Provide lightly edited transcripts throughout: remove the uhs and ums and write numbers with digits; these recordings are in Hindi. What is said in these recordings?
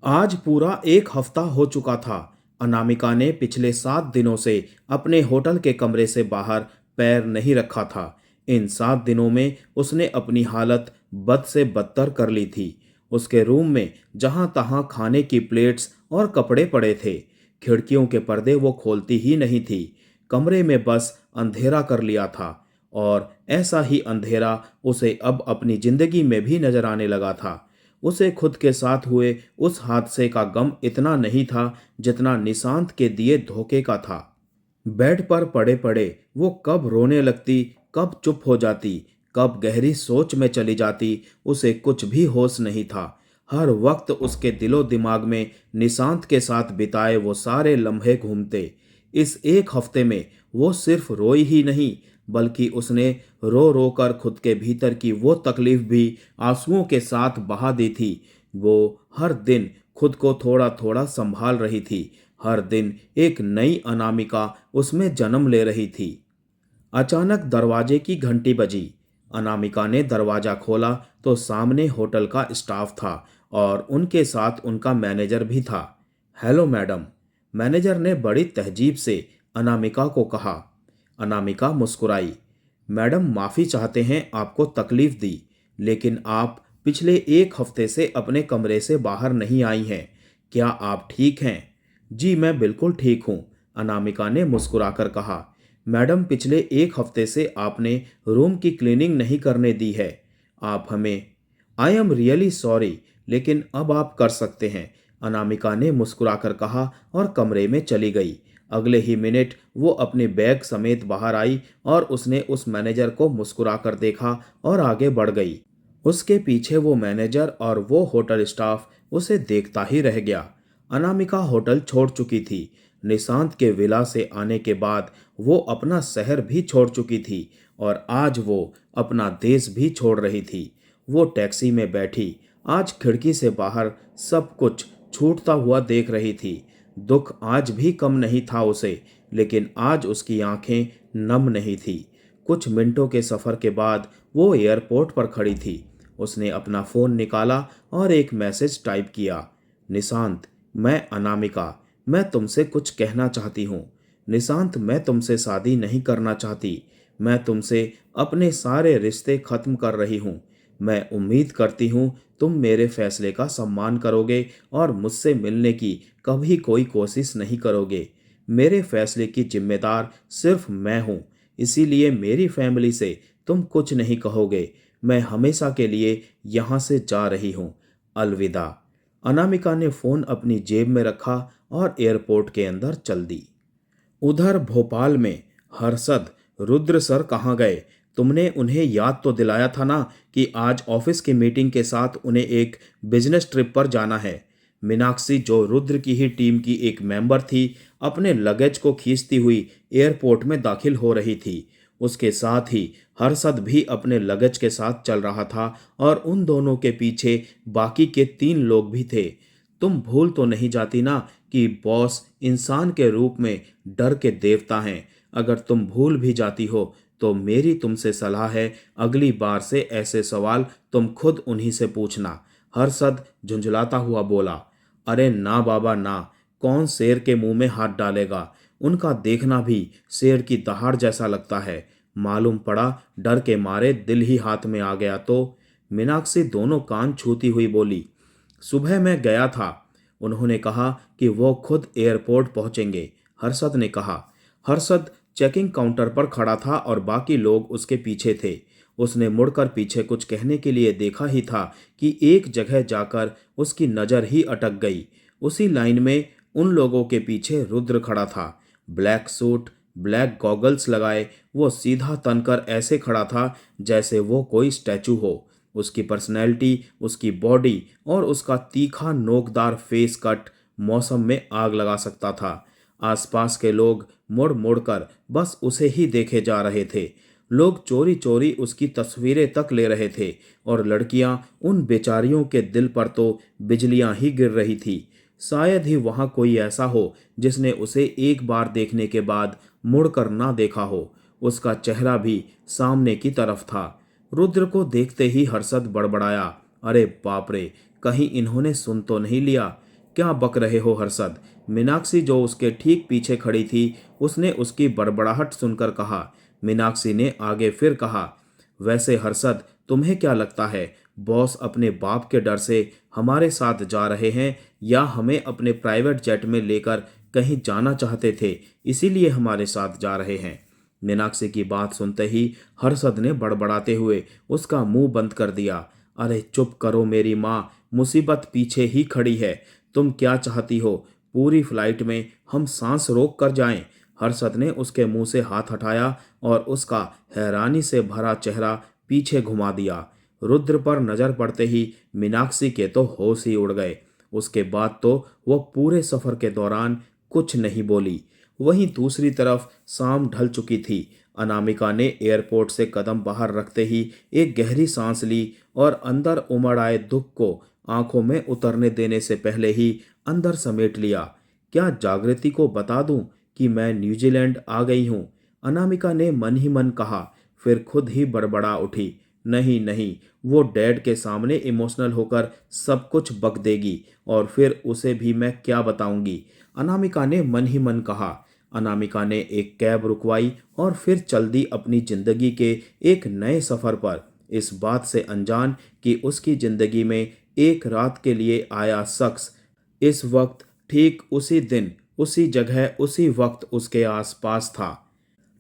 आज पूरा एक हफ्ता हो चुका था। अनामिका ने पिछले 7 दिनों से अपने होटल के कमरे से बाहर पैर नहीं रखा था। इन 7 दिनों में उसने अपनी हालत बद से बदतर कर ली थी। उसके रूम में जहां तहां खाने की प्लेट्स और कपड़े पड़े थे। खिड़कियों के पर्दे वो खोलती ही नहीं थी। कमरे में बस अंधेरा कर लिया था। और ऐसा ही अंधेरा उसे अब अपनी जिंदगी में भी नजर आने लगा था। उसे खुद के साथ हुए उस हादसे का गम इतना नहीं था जितना निशांत के दिए धोखे का था। बेड पर पड़े पड़े वो कब रोने लगती, कब चुप हो जाती, कब गहरी सोच में चली जाती, उसे कुछ भी होश नहीं था। हर वक्त उसके दिलो दिमाग में निशांत के साथ बिताए वो सारे लम्हे घूमते। इस एक हफ्ते में वो सिर्फ रोई ही नहीं, बल्कि उसने रो रो कर खुद के भीतर की वो तकलीफ भी आंसुओं के साथ बहा दी थी। वो हर दिन खुद को थोड़ा थोड़ा संभाल रही थी। हर दिन एक नई अनामिका उसमें जन्म ले रही थी। अचानक दरवाजे की घंटी बजी। अनामिका ने दरवाजा खोला तो सामने होटल का स्टाफ था और उनके साथ उनका मैनेजर भी था। हेलो मैडम, मैनेजर ने बड़ी तहजीब से अनामिका को कहा। अनामिका मुस्कुराई। मैडम, माफ़ी चाहते हैं आपको तकलीफ दी, लेकिन आप पिछले एक हफ्ते से अपने कमरे से बाहर नहीं आई हैं। क्या आप ठीक हैं? जी मैं बिल्कुल ठीक हूँ, अनामिका ने मुस्कुराकर कहा। मैडम, पिछले एक हफ्ते से आपने रूम की क्लीनिंग नहीं करने दी है। आप हमें आई एम रियली सॉरी, लेकिन अब आप कर सकते हैं, अनामिका ने मुस्कुराकर कहा और कमरे में चली गई। अगले ही मिनट वो अपने बैग समेत बाहर आई और उसने उस मैनेजर को मुस्कुराकर देखा और आगे बढ़ गई। उसके पीछे वो मैनेजर और वो होटल स्टाफ उसे देखता ही रह गया। अनामिका होटल छोड़ चुकी थी। निशांत के विला से आने के बाद वो अपना शहर भी छोड़ चुकी थी और आज वो अपना देश भी छोड़ रही थी। वो टैक्सी में बैठी आज खिड़की से बाहर सब कुछ छूटता हुआ देख रही थी। दुख आज भी कम नहीं था उसे, लेकिन आज उसकी आंखें नम नहीं थी। कुछ मिनटों के सफ़र के बाद वो एयरपोर्ट पर खड़ी थी। उसने अपना फ़ोन निकाला और एक मैसेज टाइप किया। निशांत, मैं अनामिका, मैं तुमसे कुछ कहना चाहती हूँ। निशांत, मैं तुमसे शादी नहीं करना चाहती। मैं तुमसे अपने सारे रिश्ते खत्म कर रही हूँ। मैं उम्मीद करती हूँ तुम मेरे फैसले का सम्मान करोगे और मुझसे मिलने की कभी कोई कोशिश नहीं करोगे। मेरे फैसले की जिम्मेदार सिर्फ मैं हूँ, इसीलिए मेरी फैमिली से तुम कुछ नहीं कहोगे। मैं हमेशा के लिए यहाँ से जा रही हूँ। अलविदा। अनामिका ने फ़ोन अपनी जेब में रखा और एयरपोर्ट के अंदर चल दी। उधर भोपाल में हर्षद, रुद्र सर कहाँ गए? तुमने उन्हें याद तो दिलाया था ना कि आज ऑफिस की मीटिंग के साथ उन्हें एक बिजनेस ट्रिप पर जाना है। मीनाक्षी, जो रुद्र की ही टीम की एक मेंबर थी, अपने लगेज को खींचती हुई एयरपोर्ट में दाखिल हो रही थी। उसके साथ ही हर्षद भी अपने लगेज के साथ चल रहा था और उन दोनों के पीछे बाकी के 3 लोग भी थे। तुम भूल तो नहीं जाती ना कि बॉस इंसान के रूप में डर के देवता हैं। अगर तुम भूल भी जाती हो तो मेरी तुमसे सलाह है, अगली बार से ऐसे सवाल तुम खुद उन्हीं से पूछना। हर्षद झुंझलाता हुआ बोला। अरे ना बाबा ना, कौन शेर के मुंह में हाथ डालेगा? उनका देखना भी शेर की दहाड़ जैसा लगता है। मालूम पड़ा डर के मारे दिल ही हाथ में आ गया तो। मीनाक्षी दोनों कान छूती हुई बोली। सुबह मैं गया था, उन्होंने कहा कि वो खुद एयरपोर्ट पहुंचेंगे, हर्षद ने कहा। हर्षद चेकिंग काउंटर पर खड़ा था और बाकी लोग उसके पीछे थे। उसने मुड़कर पीछे कुछ कहने के लिए देखा ही था कि एक जगह जाकर उसकी नज़र ही अटक गई। उसी लाइन में उन लोगों के पीछे रुद्र खड़ा था। ब्लैक सूट, ब्लैक गॉगल्स लगाए वो सीधा तनकर ऐसे खड़ा था जैसे वो कोई स्टैचू हो। उसकी पर्सनैलिटी, उसकी बॉडी और उसका तीखा नोकदार फेस कट मौसम में आग लगा सकता था। आसपास के लोग मुड़ मुड़ कर बस उसे ही देखे जा रहे थे। लोग चोरी चोरी उसकी तस्वीरें तक ले रहे थे और लड़कियां, उन बेचारियों के दिल पर तो बिजलियां ही गिर रही थी। शायद ही वहां कोई ऐसा हो जिसने उसे एक बार देखने के बाद मुड़कर ना देखा हो। उसका चेहरा भी सामने की तरफ था। रुद्र को देखते ही हर्षद बड़बड़ाया। अरे बाप रे, कहीं इन्होंने सुन तो नहीं लिया? क्या बक रहे हो हर्षद? मीनाक्षी जो उसके ठीक पीछे खड़ी थी, उसने उसकी बड़बड़ाहट सुनकर कहा। मीनाक्षी ने आगे फिर कहा, वैसे हर्षद, तुम्हें क्या लगता है, बॉस अपने बाप के डर से हमारे साथ जा रहे हैं या हमें अपने प्राइवेट जेट में लेकर कहीं जाना चाहते थे, इसीलिए हमारे साथ जा रहे हैं? मीनाक्षी की बात सुनते ही हर्षद ने बड़बड़ाते हुए उसका मुंह बंद कर दिया। अरे चुप करो मेरी माँ, मुसीबत पीछे ही खड़ी है। तुम क्या चाहती हो, पूरी फ्लाइट में हम सांस रोक कर जाएं? हर्षद ने उसके मुंह से हाथ हटाया और उसका हैरानी से भरा चेहरा पीछे घुमा दिया। रुद्र पर नजर पड़ते ही मीनाक्षी के तो होश ही उड़ गए। उसके बाद तो वो पूरे सफर के दौरान कुछ नहीं बोली। वहीं दूसरी तरफ शाम ढल चुकी थी। अनामिका ने एयरपोर्ट से कदम बाहर रखते ही एक गहरी सांस ली और अंदर उमड़ आए दुख को आंखों में उतरने देने से पहले ही अंदर समेट लिया। क्या जागृति को बता दूं कि मैं न्यूजीलैंड आ गई हूं? अनामिका ने मन ही मन कहा, फिर खुद ही बड़बड़ा उठी। नहीं नहीं, वो डैड के सामने इमोशनल होकर सब कुछ बक देगी और फिर उसे भी मैं क्या बताऊंगी। अनामिका ने मन ही मन कहा। अनामिका ने एक कैब रुकवाई और फिर चल दी अपनी जिंदगी के एक नए सफर पर, इस बात से अनजान कि उसकी जिंदगी में एक रात के लिए आया शख्स इस वक्त ठीक उसी दिन, उसी जगह, उसी वक्त उसके आसपास था।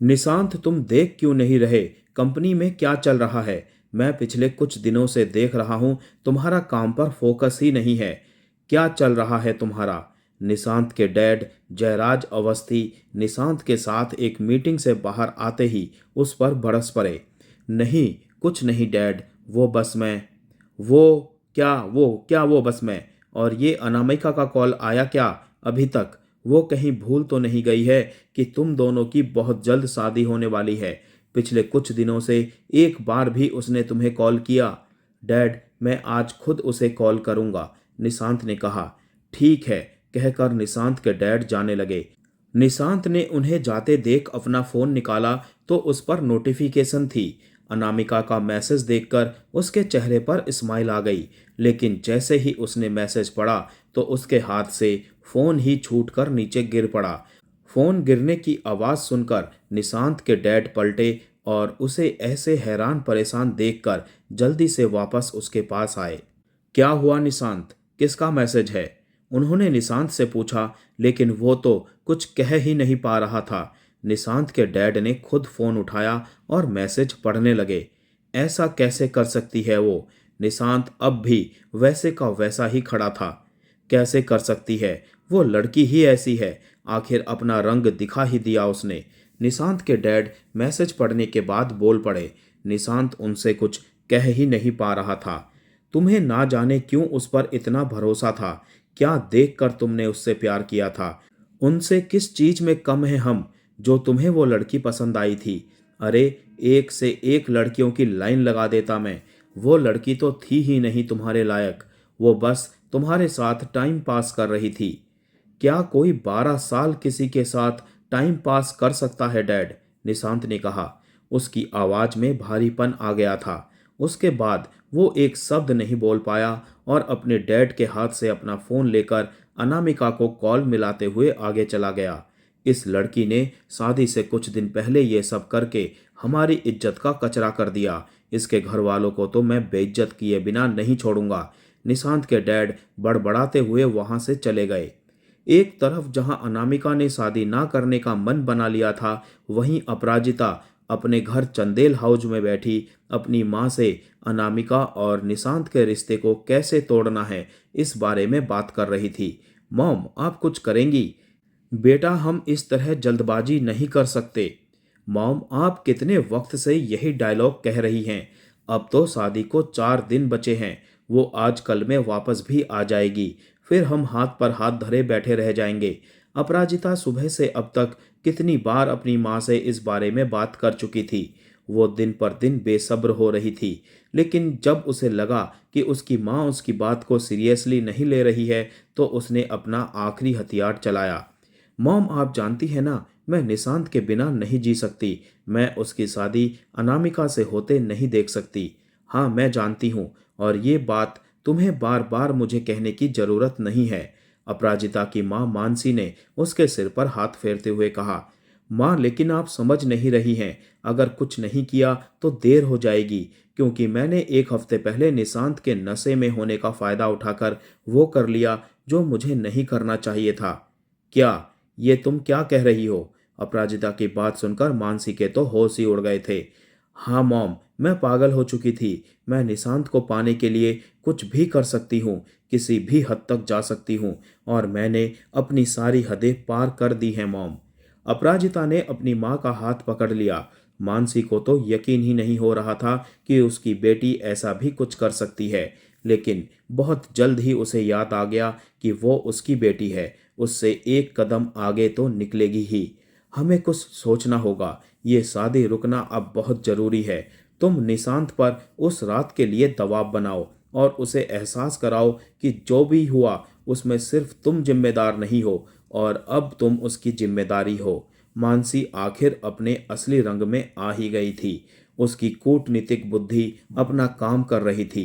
निशांत, तुम देख क्यों नहीं रहे? कंपनी में क्या चल रहा है? मैं पिछले कुछ दिनों से देख रहा हूं, तुम्हारा काम पर फोकस ही नहीं है। क्या चल रहा है तुम्हारा? निशांत के डैड जयराज अवस्थी निशांत के साथ एक मीटिंग से बाहर आते ही उस पर बरस पड़े। नहीं, कुछ नहीं डैड, वो बस मैं। वो बस मैं? और ये अनामिका का कॉल आया क्या अभी तक? वो कहीं भूल तो नहीं गई है कि तुम दोनों की बहुत जल्द शादी होने वाली है? पिछले कुछ दिनों से एक बार भी उसने तुम्हें कॉल किया? डैड, मैं आज खुद उसे कॉल करूंगा, निशांत ने कहा। ठीक है, कहकर निशांत के डैड जाने लगे। निशांत ने उन्हें जाते देख अपना फोन निकाला तो उस पर नोटिफिकेशन थी। अनामिका का मैसेज देखकर उसके चेहरे पर स्माइल आ गई, लेकिन जैसे ही उसने मैसेज पढ़ा तो उसके हाथ से फोन ही छूटकर नीचे गिर पड़ा। फोन गिरने की आवाज सुनकर निशांत के डैड पलटे और उसे ऐसे हैरान परेशान देखकर जल्दी से वापस उसके पास आए। क्या हुआ निशांत, किसका मैसेज है? उन्होंने निशांत से पूछा, लेकिन वो तो कुछ कह ही नहीं पा रहा था। निशांत के डैड ने खुद फोन उठाया और मैसेज पढ़ने लगे। ऐसा कैसे कर सकती है वो? निशांत अब भी वैसे का वैसा ही खड़ा था। कैसे कर सकती है? वो लड़की ही ऐसी है, आखिर अपना रंग दिखा ही दिया उसने। निशांत के डैड मैसेज पढ़ने के बाद बोल पड़े। निशांत उनसे कुछ कह ही नहीं पा रहा था। तुम्हें ना जाने क्यों उस पर इतना भरोसा था। क्या देखकर तुमने उससे प्यार किया था? उनसे किस चीज में कम है हम, जो तुम्हें वो लड़की पसंद आई थी? अरे, एक से एक लड़कियों की लाइन लगा देता मैं। वो लड़की तो थी ही नहीं तुम्हारे लायक। वो बस तुम्हारे साथ टाइम पास कर रही थी। क्या कोई 12 साल किसी के साथ टाइम पास कर सकता है डैड? निशांत ने कहा। उसकी आवाज में भारीपन आ गया था। उसके बाद वो एक शब्द नहीं बोल पाया और अपने डैड के हाथ से अपना फोन लेकर अनामिका को कॉल मिलाते हुए आगे चला गया। इस लड़की ने शादी से कुछ दिन पहले ये सब करके हमारी इज्जत का कचरा कर दिया। इसके घर वालों को तो मैं बेइज्जत किए बिना नहीं छोड़ूंगा। निशांत के डैड बड़बड़ाते हुए वहां से चले गए। एक तरफ जहां अनामिका ने शादी ना करने का मन बना लिया था, वहीं अपराजिता अपने घर चंदेल हाउस में बैठी अपनी माँ से अनामिका और निशांत के रिश्ते को कैसे तोड़ना है इस बारे में बात कर रही थी। मॉम, आप कुछ करेंगी? बेटा, हम इस तरह जल्दबाजी नहीं कर सकते। मॉम, आप कितने वक्त से यही डायलॉग कह रही हैं। अब तो शादी को 4 दिन बचे हैं। वो आज कल में वापस भी आ जाएगी, फिर हम हाथ पर हाथ धरे बैठे रह जाएंगे। अपराजिता सुबह से अब तक कितनी बार अपनी माँ से इस बारे में बात कर चुकी थी। वो दिन पर दिन बेसब्र हो रही थी, लेकिन जब उसे लगा कि उसकी माँ उसकी बात को सीरियसली नहीं ले रही है, तो उसने अपना आखिरी हथियार चलाया। मॉम, आप जानती है ना, मैं निशांत के बिना नहीं जी सकती। मैं उसकी शादी अनामिका से होते नहीं देख सकती। हाँ, मैं जानती हूँ, और ये बात तुम्हें बार बार मुझे कहने की जरूरत नहीं है। अपराजिता की मां मानसी ने उसके सिर पर हाथ फेरते हुए कहा, मां, लेकिन आप समझ नहीं रही हैं। अगर कुछ नहीं किया तो देर हो जाएगी, क्योंकि मैंने एक हफ्ते पहले निशांत के नशे में होने का फायदा उठाकर वो कर लिया जो मुझे नहीं करना चाहिए था। क्या? ये तुम क्या कह रही हो? अपराजिता की बात सुनकर मानसी के तो होश ही उड़ गए थे। हाँ मॉम, मैं पागल हो चुकी थी। मैं निशांत को पाने के लिए कुछ भी कर सकती हूँ, किसी भी हद तक जा सकती हूँ, और मैंने अपनी सारी हदें पार कर दी हैं मॉम। अपराजिता ने अपनी माँ का हाथ पकड़ लिया। मानसी को तो यकीन ही नहीं हो रहा था कि उसकी बेटी ऐसा भी कुछ कर सकती है, लेकिन बहुत जल्द ही उसे याद आ गया कि वो उसकी बेटी है, उससे एक कदम आगे तो निकलेगी ही। हमें कुछ सोचना होगा, ये शादी रुकना अब बहुत ज़रूरी है। तुम निशांत पर उस रात के लिए दबाव बनाओ और उसे एहसास कराओ कि जो भी हुआ उसमें सिर्फ तुम जिम्मेदार नहीं हो, और अब तुम उसकी जिम्मेदारी हो। मानसी आखिर अपने असली रंग में आ ही गई थी। उसकी कूटनीतिक बुद्धि अपना काम कर रही थी।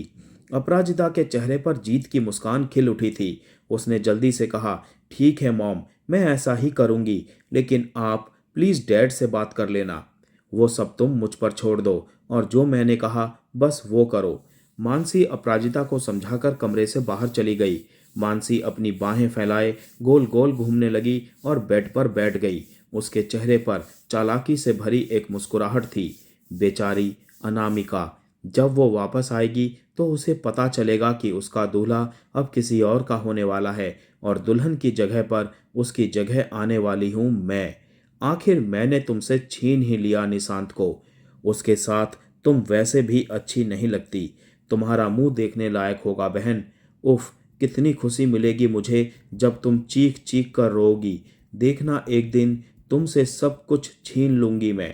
अपराजिता के चेहरे पर जीत की मुस्कान खिल उठी थी। उसने जल्दी से कहा, ठीक है मॉम, मैं ऐसा ही करूंगी, लेकिन आप प्लीज़ डैड से बात कर लेना। वो सब तुम मुझ पर छोड़ दो और जो मैंने कहा बस वो करो। मानसी अपराजिता को समझाकर कमरे से बाहर चली गई। मानसी अपनी बाहें फैलाए गोल गोल घूमने लगी और बेड पर बैठ गई। उसके चेहरे पर चालाकी से भरी एक मुस्कुराहट थी। बेचारी अनामिका, जब वो वापस आएगी तो उसे पता चलेगा कि उसका दूल्हा अब किसी और का होने वाला है, और दुल्हन की जगह पर उसकी जगह आने वाली हूं मैं। आखिर मैंने तुमसे छीन ही लिया निशांत को। उसके साथ तुम वैसे भी अच्छी नहीं लगती। तुम्हारा मुंह देखने लायक होगा बहन। उफ, कितनी खुशी मिलेगी मुझे जब तुम चीख चीख कर रोओगी। देखना, एक दिन तुमसे सब कुछ छीन लूंगी मैं।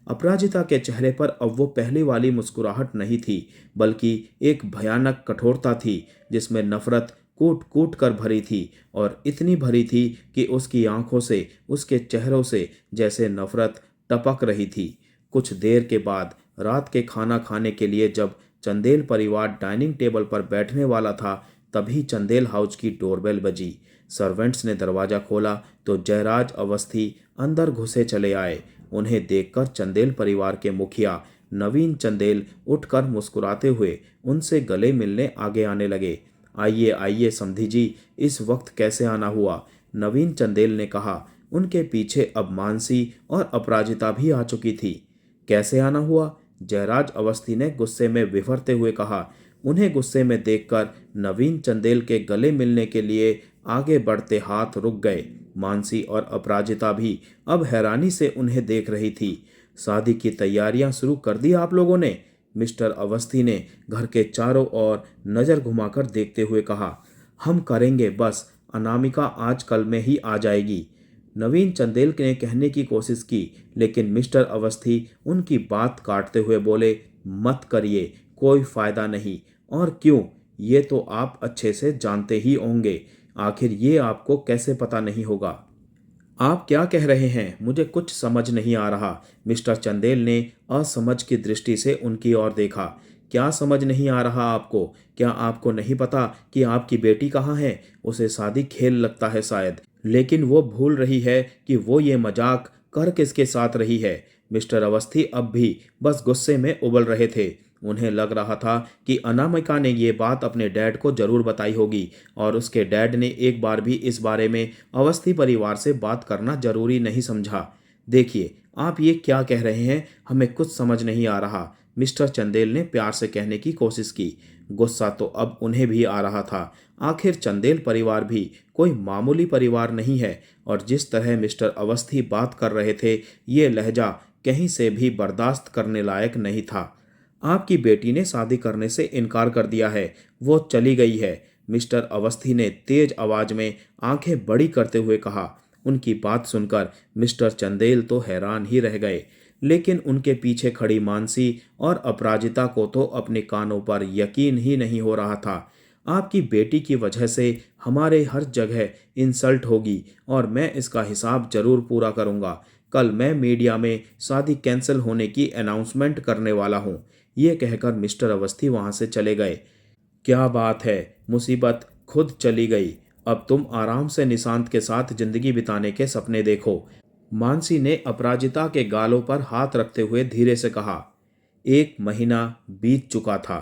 अपराजिता के चेहरे पर अब वो पहली वाली मुस्कुराहट नहीं थी, बल्कि एक भयानक कठोरता थी जिसमें नफरत कूट कूट कर भरी थी, और इतनी भरी थी कि उसकी आंखों से, उसके चेहरों से जैसे नफरत टपक रही थी। कुछ देर के बाद रात के खाना खाने के लिए जब चंदेल परिवार डाइनिंग टेबल पर बैठने वाला था, तभी चंदेल हाउस की डोरबेल बजी। सर्वेंट्स ने दरवाजा खोला तो जयराज अवस्थी अंदर घुसे चले आए। उन्हें देखकर चंदेल परिवार के मुखिया नवीन चंदेल उठकर मुस्कुराते हुए उनसे गले मिलने आगे आने लगे। आइए आइए समधी जी, इस वक्त कैसे आना हुआ? नवीन चंदेल ने कहा। उनके पीछे अब मानसी और अपराजिता भी आ चुकी थी। कैसे आना हुआ? जयराज अवस्थी ने गुस्से में विभरते हुए कहा। उन्हें गुस्से में देखकर नवीन चंदेल के गले मिलने के लिए आगे बढ़ते हाथ रुक गए। मानसी और अपराजिता भी अब हैरानी से उन्हें देख रही थी। शादी की तैयारियां शुरू कर दी आप लोगों ने? मिस्टर अवस्थी ने घर के चारों ओर नजर घुमाकर देखते हुए कहा। हम करेंगे, बस अनामिका आज कल में ही आ जाएगी। नवीन चंदेल ने कहने की कोशिश की, लेकिन मिस्टर अवस्थी उनकी बात काटते हुए बोले, मत करिए, कोई फायदा नहीं। और क्यों, ये तो आप अच्छे से जानते ही होंगे। आखिर ये आपको कैसे पता नहीं होगा? आप क्या कह रहे हैं? मुझे कुछ समझ नहीं आ रहा। मिस्टर चंदेल ने असमझ की दृष्टि से उनकी ओर देखा। क्या समझ नहीं आ रहा आपको? क्या आपको नहीं पता कि आपकी बेटी कहाँ है? उसे शादी खेल लगता है शायद, लेकिन वो भूल रही है कि वो ये मजाक कर किसके साथ रही है। मिस्टर अवस्थी अब भी बस गुस्से में उबल रहे थे। उन्हें लग रहा था कि अनामिका ने ये बात अपने डैड को जरूर बताई होगी, और उसके डैड ने एक बार भी इस बारे में अवस्थी परिवार से बात करना जरूरी नहीं समझा। देखिए, आप ये क्या कह रहे हैं, हमें कुछ समझ नहीं आ रहा। मिस्टर चंदेल ने प्यार से कहने की कोशिश की। गुस्सा तो अब उन्हें भी आ रहा था। आखिर चंदेल परिवार भी कोई मामूली परिवार नहीं है, और जिस तरह मिस्टर अवस्थी बात कर रहे थे, ये लहजा कहीं से भी बर्दाश्त करने लायक नहीं था। आपकी बेटी ने शादी करने से इनकार कर दिया है, वो चली गई है। मिस्टर अवस्थी ने तेज आवाज में आंखें बड़ी करते हुए कहा। उनकी बात सुनकर मिस्टर चंदेल तो हैरान ही रह गए, लेकिन उनके पीछे खड़ी मानसी और अपराजिता को तो अपने कानों पर यकीन ही नहीं हो रहा था। आपकी बेटी की वजह से हमारे हर जगह इंसल्ट होगी, और मैं इसका हिसाब जरूर पूरा करूंगा। कल मैं मीडिया में शादी कैंसिल होने की अनाउंसमेंट करने वाला हूं। ये कहकर मिस्टर अवस्थी वहां से चले गए। क्या बात है, मुसीबत खुद चली गई। अब तुम आराम से निशांत के साथ जिंदगी बिताने के सपने देखो। मानसी ने अपराजिता के गालों पर हाथ रखते हुए धीरे से कहा। 1 महीना बीत चुका था।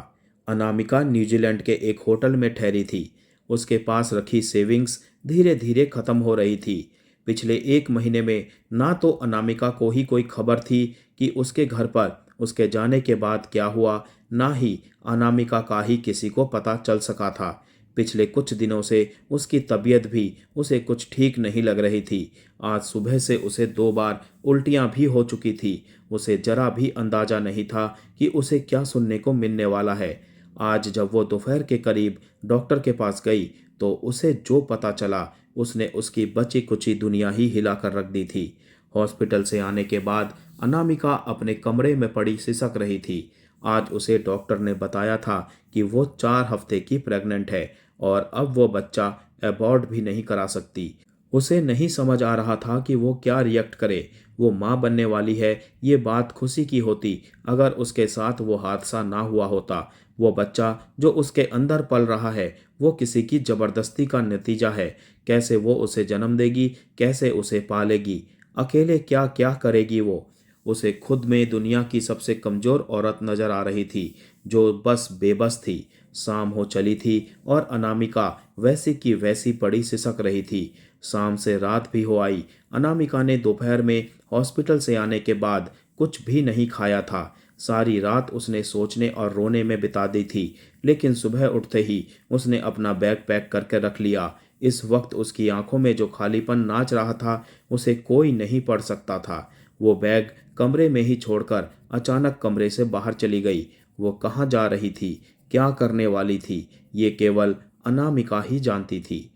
अनामिका न्यूजीलैंड के एक होटल में ठहरी थी। उसके पास रखी सेविंग्स धीरे धीरे खत्म हो रही थी। पिछले 1 महीने में ना तो अनामिका को ही कोई खबर थी कि उसके घर पर उसके जाने के बाद क्या हुआ, ना ही अनामिका का ही किसी को पता चल सका था। पिछले कुछ दिनों से उसकी तबीयत भी उसे कुछ ठीक नहीं लग रही थी। आज सुबह से उसे 2 बार उल्टियां भी हो चुकी थी। उसे जरा भी अंदाजा नहीं था कि उसे क्या सुनने को मिलने वाला है। आज जब वो दोपहर के करीब डॉक्टर के पास गई तो उसे जो पता चला उसने उसकी बची कुची दुनिया ही हिला कर रख दी थी। हॉस्पिटल से आने के बाद अनामिका अपने कमरे में पड़ी सिसक रही थी। आज उसे डॉक्टर ने बताया था कि वो 4 हफ्ते की प्रेग्नेंट है और अब वो बच्चा अबॉर्ट भी नहीं करा सकती। उसे नहीं समझ आ रहा था कि वो क्या रिएक्ट करे। वो माँ बनने वाली है, ये बात खुशी की होती अगर उसके साथ वो हादसा ना हुआ होता। वो बच्चा जो उसके अंदर पल रहा है वो किसी की जबरदस्ती का नतीजा है। कैसे वो उसे जन्म देगी, कैसे उसे पालेगी, अकेले क्या क्या करेगी वो। उसे खुद में दुनिया की सबसे कमजोर औरत नजर आ रही थी जो बस बेबस थी। शाम हो चली थी और अनामिका वैसी की वैसी पड़ी सिसक रही थी। शाम से रात भी हो आई। अनामिका ने दोपहर में हॉस्पिटल से आने के बाद कुछ भी नहीं खाया था। सारी रात उसने सोचने और रोने में बिता दी थी, लेकिन सुबह उठते ही उसने अपना बैग पैक करके रख लिया। इस वक्त उसकी आंखों में जो खालीपन नाच रहा था उसे कोई नहीं पढ़ सकता था। वो बैग कमरे में ही छोड़कर अचानक कमरे से बाहर चली गई। वो कहाँ जा रही थी, क्या करने वाली थी, ये केवल अनामिका ही जानती थी।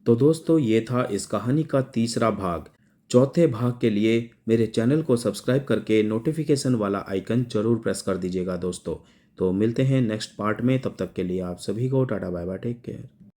तो दोस्तों, ये था इस कहानी का तीसरा भाग। चौथे भाग के लिए मेरे चैनल को सब्सक्राइब करके नोटिफिकेशन वाला आइकन जरूर प्रेस कर दीजिएगा दोस्तों। तो मिलते हैं नेक्स्ट पार्ट में, तब तक के लिए आप सभी को tata bye bye, take care.